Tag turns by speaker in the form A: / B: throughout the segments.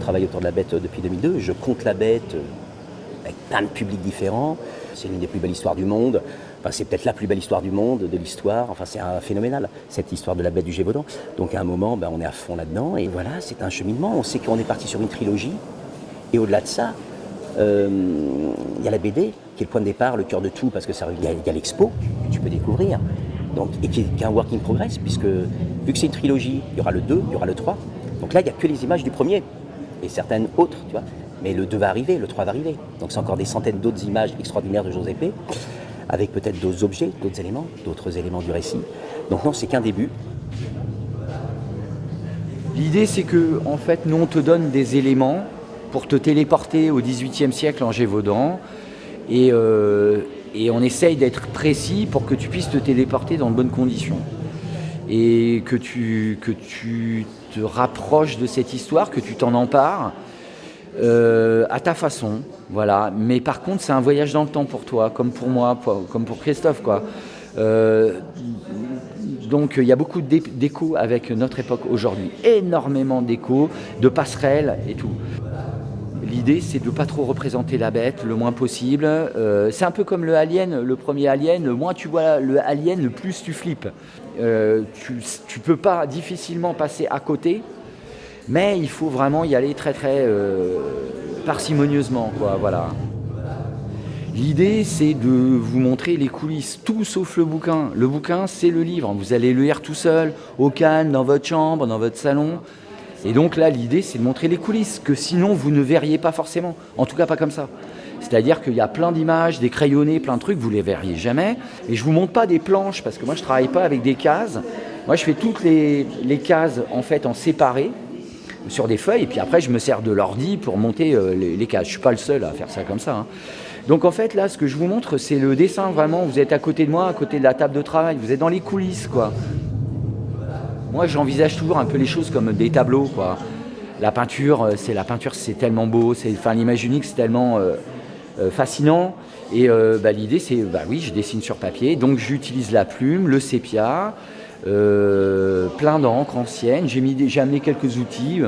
A: travaille autour de la bête depuis 2002. Je compte la bête avec plein de publics différents. C'est l'une des plus belles histoires du monde. Enfin, c'est peut-être la plus belle histoire du monde, de l'histoire. Enfin, c'est phénoménal, cette histoire de la bête du Gévaudan. Donc à un moment, on est à fond là-dedans. Et voilà, c'est un cheminement. On sait qu'on est parti sur une trilogie. Et au-delà de ça, il y a la BD, qui est le point de départ, le cœur de tout, parce qu'il y a l'expo que tu peux découvrir. Donc, et qui est un work in progress, puisque vu que c'est une trilogie, il y aura le 2, il y aura le 3. Donc là, il n'y a que les images du premier. Et certaines autres, tu vois. Mais le 2 va arriver, le 3 va arriver. Donc c'est encore des centaines d'autres images extraordinaires de Josépé, avec peut-être d'autres objets, d'autres éléments du récit. Donc non, c'est qu'un début.
B: L'idée, c'est que, en fait, nous, on te donne des éléments pour te téléporter au XVIIIe siècle en Gévaudan. Et on essaye d'être précis pour que tu puisses te téléporter dans de bonnes conditions. Et que tu te rapproches de cette histoire, que tu t'en empares à ta façon. Voilà. Mais par contre, c'est un voyage dans le temps pour toi, comme pour moi, comme pour Christophe, quoi. Donc il y a beaucoup d'échos avec notre époque aujourd'hui. Énormément d'échos, de passerelles et tout. L'idée, c'est de ne pas trop représenter la bête, le moins possible. C'est un peu comme le Alien, le premier Alien. Le moins tu vois le Alien, le plus tu flippes. Tu peux pas difficilement passer à côté, mais il faut vraiment y aller très très parcimonieusement, quoi. Voilà. L'idée, c'est de vous montrer les coulisses, tout sauf le bouquin. Le bouquin, c'est le livre. Vous allez le lire tout seul, au calme, dans votre chambre, dans votre salon. Et donc là, l'idée, c'est de montrer les coulisses, que sinon, vous ne verriez pas forcément. En tout cas, pas comme ça. C'est-à-dire qu'il y a plein d'images, des crayonnés, plein de trucs, vous ne les verriez jamais. Et je ne vous montre pas des planches, parce que moi, je ne travaille pas avec des cases. Moi, je fais toutes les cases, en fait, en séparé, sur des feuilles. Et puis après, je me sers de l'ordi pour monter les cases. Je ne suis pas le seul à faire ça comme ça, hein. Donc en fait, là, ce que je vous montre, c'est le dessin, vraiment. Vous êtes à côté de moi, à côté de la table de travail. Vous êtes dans les coulisses, quoi. Moi, j'envisage toujours un peu les choses comme des tableaux, quoi. La peinture, c'est tellement beau. L'image unique, c'est tellement fascinant. Et l'idée, c'est, oui, je dessine sur papier. Donc, j'utilise la plume, le sépia, plein d'encre ancienne. J'ai amené quelques outils.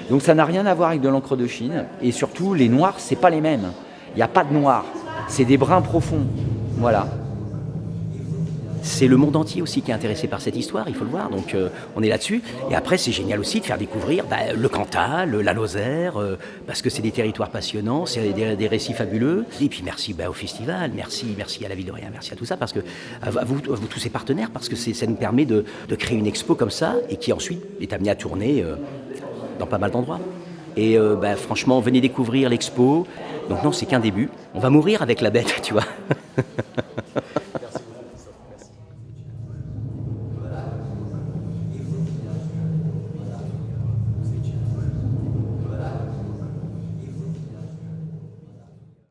B: Donc, ça n'a rien à voir avec de l'encre de Chine. Et surtout, les noirs, c'est pas les mêmes. Il n'y a pas de noir, c'est des bruns profonds, voilà.
A: C'est le monde entier aussi qui est intéressé par cette histoire, il faut le voir, donc on est là-dessus. Et après, c'est génial aussi de faire découvrir le Cantal, la Lozère, parce que c'est des territoires passionnants, c'est des récits fabuleux. Et puis merci au festival, merci à la Ville de Rien, merci à tout ça, parce que à vous tous ces partenaires, parce que ça nous permet de créer une expo comme ça, et qui ensuite est amenée à tourner dans pas mal d'endroits. Et franchement, venez découvrir l'expo. Donc non, c'est qu'un début. On va mourir avec la bête, tu vois.